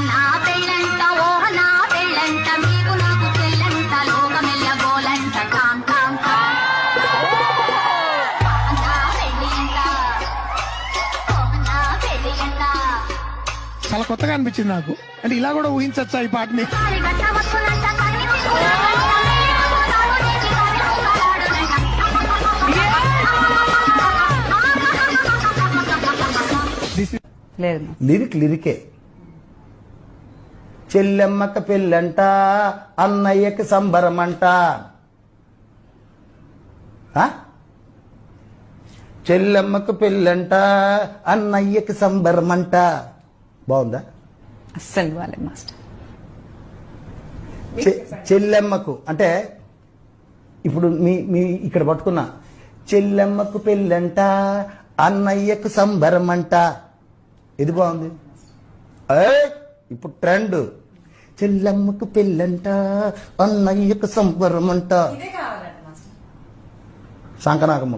నా పెళ్ళంట ఓహ నా పెళ్ళంట మీకు నాకు చెల్లంట లోకమెల్ల గోలంట కాం కాం కాం నా పెళ్ళి అంట ఓహ నా పెళ్ళి అంట. చాలా కొత్తగా అనిపించింది నాకు. అంటే ఇలా కూడా ఊహించచ్చా ఈ పాటని? కాలి గట్ట వస్తున్నంట కన్ని తీసుకున్నాడంట మేలుకో నాడు నేటి కాలి ఊగాడాడునంట. లేదు లిరికే. చెల్లెమ్మక పెళ్ళంట అన్నయ్యకి సంబరమంట. చెల్లెమ్మకు పెళ్ళంట అన్నయ్యకి సంబరమంట. బాగుందా? అస్సలు బాగాలేదు మాస్టర్. చెల్లెమ్మకు అంటే ఇప్పుడు మీ ఇక్కడ పట్టుకున్నా. చెల్లెమ్మకు పెళ్ళంట అన్నయ్యకు సంబరమంట. ఇది బాగుంది. ఇప్పుడు ట్రెండ్ చెల్లెమ్మకు పెళ్ళంట అన్నయ్యకు సంబరమంట. శంకనాగమ్మ.